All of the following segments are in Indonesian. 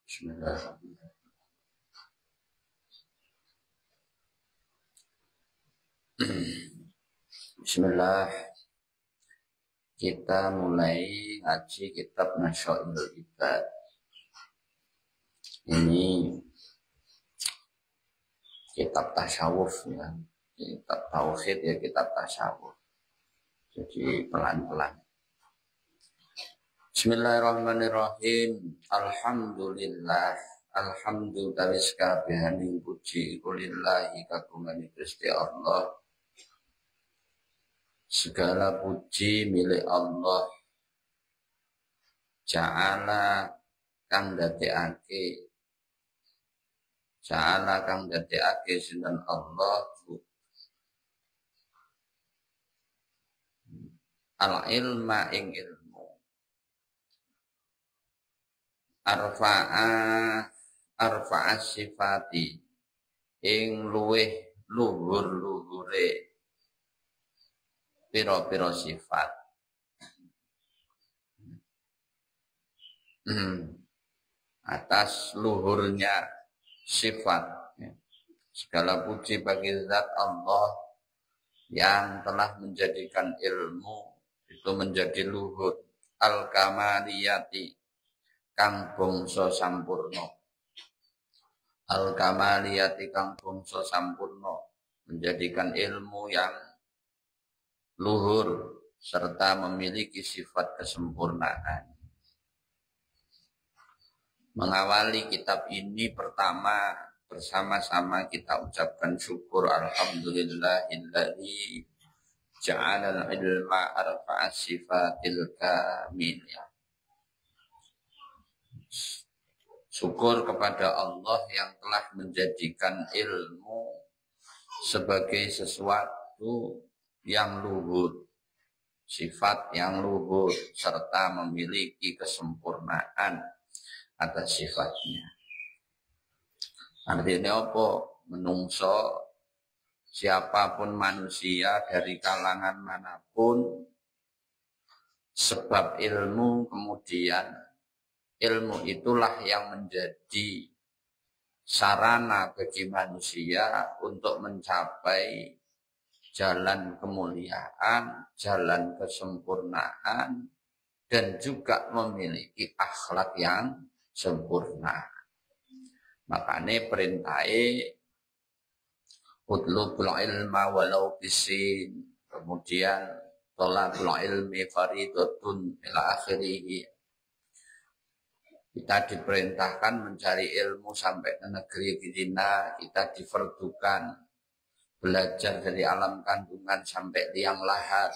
Bismillahirrahmanirrahim. Bismillah. Kita mulai ngaji kitab Nasyairul Ibad. Ini kitab tasawuf ya. Kitab tauhid ya, kitab tasawuf. Jadi pelan-pelan. Bismillahirrahmanirrahim. Alhamdulillah. Alhamdulillah kabehane puji kulillahi kagungane Gusti Allah. Segala puji milik Allah. Ja'ala kang dadekake. Ja'ala kang dadekake sinten Allah. Al-ilma ing ilmu. Arfa'a sifati ing luweh luhur-luhure pira-pira sifat. Atas luhurnya sifat. Segala puji bagi zat Allah yang telah menjadikan ilmu itu menjadi luhur. Al-kamaliyati kang bangsa sampurna. Al-kamaliyati kang bangsa sampurna, menjadikan ilmu yang luhur serta memiliki sifat kesempurnaan. Mengawali kitab ini pertama bersama-sama kita ucapkan syukur alhamdulillahilladzi ja'alal ilma arfa'a sifatil kamiliyah. Syukur kepada Allah yang telah menjadikan ilmu sebagai sesuatu yang luhur, sifat yang luhur, serta memiliki kesempurnaan atas sifatnya. Artinya apa? Menungso siapapun manusia dari kalangan manapun, sebab ilmu kemudian ilmu itulah yang menjadi sarana bagi manusia untuk mencapai jalan kemuliaan, jalan kesempurnaan, dan juga memiliki akhlak yang sempurna. Makanya perintahnya utlubul ilma walau bisin, kemudian tolabul ilmi faridatun ila akhirih. Kita diperintahkan mencari ilmu sampai ke negeri Medina, kita difardukan belajar dari alam kandungan sampai liang lahat.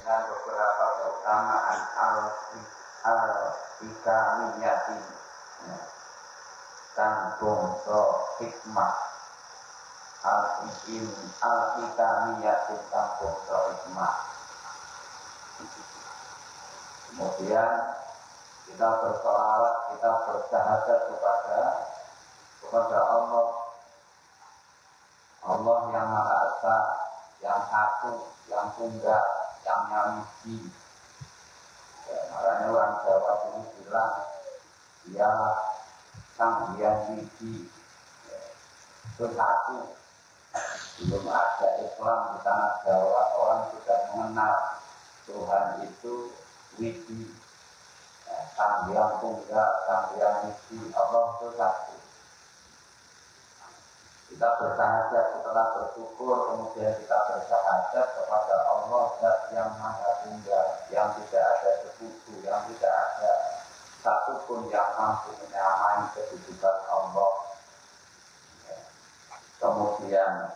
dengan beberapa keutamaan al-ikamiyati kang bangsa hikmah al-ikamiyati kang bangsa hikmah. Kemudian kita bersolawat, kita bersyahadat kepada Allah, Allah yang Maha Esa, yang satu, yang tunggal, yang nyamiji. Makanya orang Jawa dulu bilang, dialah Sang Hyang Widi. Itu satu. Belum ada Islam di tanah Jawa, orang sudah mengenal Tuhan itu Widi. Sang Hyang Tunggal, Sang Hyang Widi, Allah itu satu. Kita bersyahadat, setelah bersyukur, kemudian kita bersyahadat kepada Allah yang Maha Tunggal, yang tidak ada sekutu, yang tidak ada satupun yang mampu menyamai kedudukan Allah. Kemudian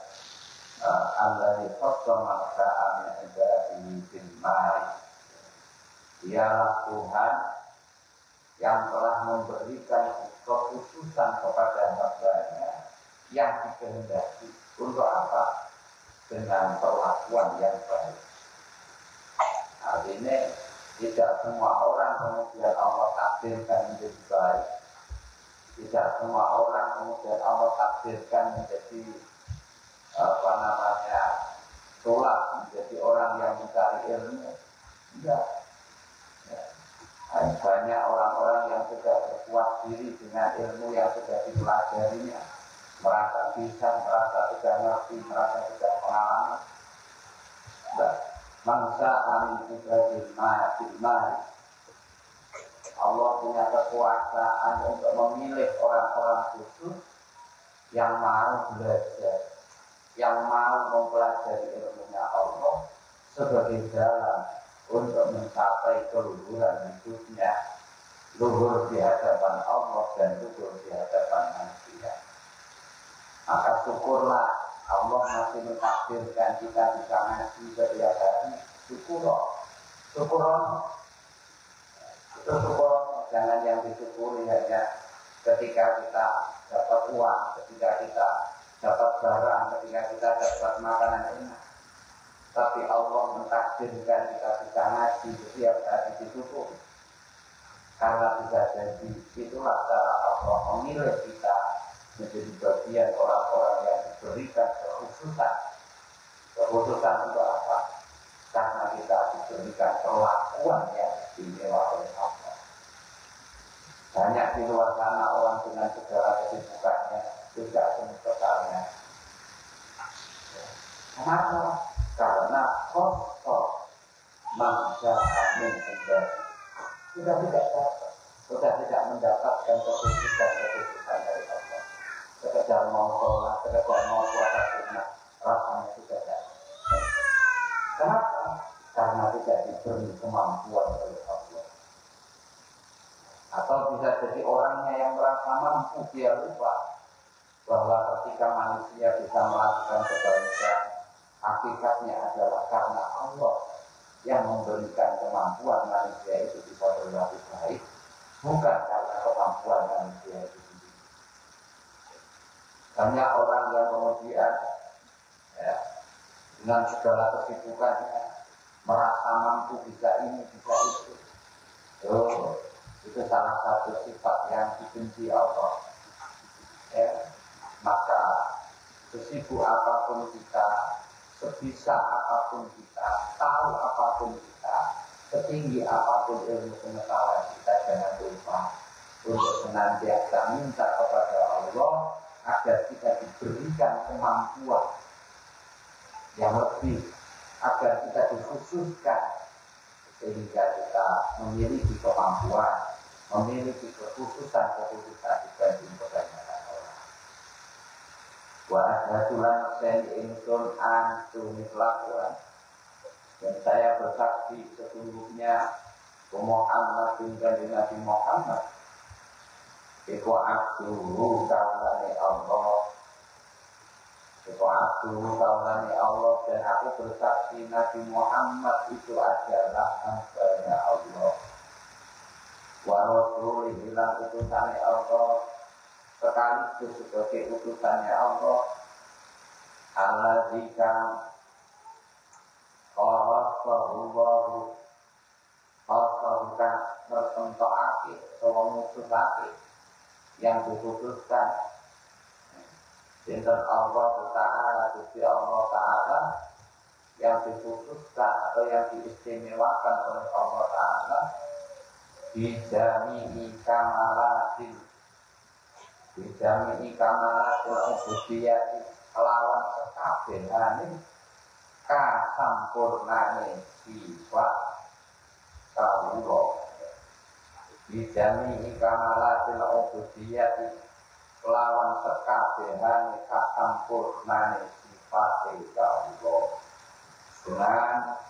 Allahi qaddama al-ka'amnya ibadihi bil mari. Dialah Tuhan yang telah memberikan kekhususan kepada hamba-Nya yang dikehendaki. Untuk apa? Dengan perlakuan yang baik. Artinya tidak semua orang kemudian Allah takdirkan menjadi baik. Tidak semua orang kemudian Allah takdirkan menjadi tolak, menjadi orang yang mencari ilmu. Tidak. Banyak orang-orang yang sudah berpuas diri dengan ilmu yang sudah dipelajarinya, merasa bisa, merasa sudah ngerti, merasa sudah pengalaman. Mangsa amin ibadil mari. Allah punya kekuasaan untuk memilih orang-orang khusus yang mau belajar, yang mau mempelajari ilmunya Allah sebagai jalan untuk mencapai keluhuran hidupnya, luhur di hadapan Allah dan luhur di hadapan manusia. Maka syukurlah Allah masih mentakdirkan kita bisa ngaji setiap hari. Syukur, jangan yang disyukuri hanya ketika kita dapat uang, ketika kita dapat barang, ketika kita dapat makanan enak. Tapi Allah mentakdirkan kita bisa ngaji setiap hari disyukuri. Karena bisa jadi itulah cara Allah memilih kita menjadi bagian orang-orang yang diberikan kekhususan. Kekhususan untuk apa? Karena kita diberikan perlakuan yang istimewa oleh Allah. Banyak di luar sana orang dengan segala kesibukannya tidak semestinya. Kenapa? Karena kosong manusia amin sudah tidak mendapatkan kekhususan dari Allah. Sekedar mau sholat, sekedar mau puasa sunnah, rasanya sudah tidak. Kenapa? Karena tidak diberi kemampuan oleh Allah. Atau bisa jadi orangnya yang merasa mampu, dia lupa bahwa ketika manusia bisa melakukan kebaikan, hakikatnya adalah karena Allah yang memberikan kemampuan manusia itu bisa berlaku baik, bukan karena kemampuan manusia itu sendiri. Banyak orang yang kemudian dengan segala kesibukannya merasa mampu bisa ini, bisa itu. Itu salah satu sifat yang dibenci Allah. Maka sesibuk apapun kita, sebisa apapun kita, tahu apapun kita, setinggi apapun ilmu pengetahuan kita, jangan lupa untuk senantiasa minta kepada Allah agar kita diberikan kemampuan yang lebih, agar kita dikhususkan sehingga kita memiliki kemampuan, memiliki kekhususan dibanding kebanyakan orang. Wa asyhadu ingsun antumis lakuan, dan saya bersaksi sesungguhnya Muhammad dan Nabi Muhammad iku abduhu kaulane Allah Aku kaulani Allah dan aku bersaksi Nabi Muhammad itu adalah hamba-Nya Allah. Wa rasulih bilang utusannya Allah, sekaligus sebagai utusannya Allah. Alladzika khasahu khasahukan mersentokake sawa musuhake yang dikhususkan Sinten Allah Ta'ala, Gusti Allah Ta'ala yang dikhususkan atau yang diistimewakan oleh Allah Ta'ala bijami'i kamalatil ubudiyati kelawan sekabehane kasampurnane sifat kawula bijami'i kamalatil ubudiyati lawan sekabehane kasampurnane sifat Allah dengan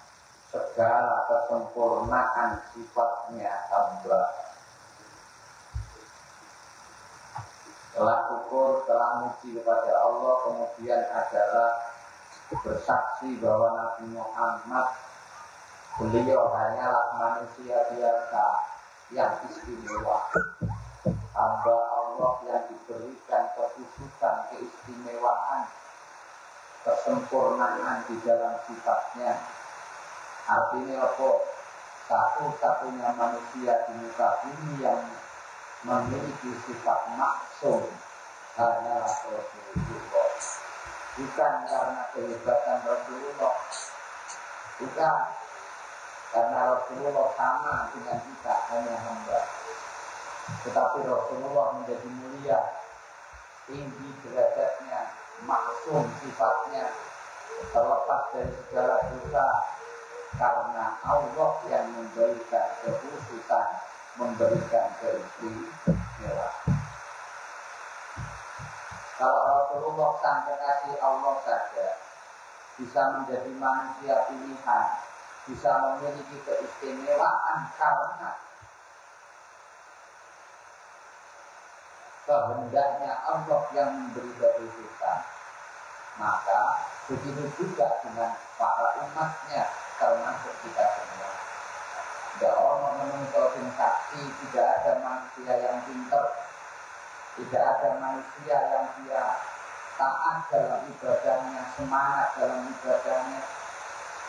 segala kesempurnaan sifatnya hamba. Setelah syukur, setelah muji kepada Allah, kemudian adalah bersaksi bahwa Nabi Muhammad beliau hanyalah manusia biasa yang istimewa, hamba Allah yang diberikan kekhususan, keistimewaan, kesempurnaan di dalam sifatnya. Artinya apa? Satu-satunya manusia di muka bumi yang memiliki sifat maksum hanyalah Rasulullah. Bukan karena kehebatan Rasulullah, bukan karena Rasulullah sama dengan kita, hanya hamba. Tetapi Rasulullah menjadi mulia, tinggi derajatnya, maksum sifatnya, terlepas dari segala dosa, karena Allah yang memberikan kekhususan, memberikan keistimewaan. Kalau Rasulullah sang kekasih Allah saja bisa menjadi manusia pilihan, bisa memiliki keistimewaan karena kehendaknya Allah yang memberi kekhususan, maka begitu juga dengan para umatnya, termasuk kita semua. Tidak orang menuntut saksi, tidak ada manusia yang pintar, tidak ada manusia yang dia taat dalam ibadahnya, semangat dalam ibadahnya,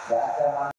tidak ada manusia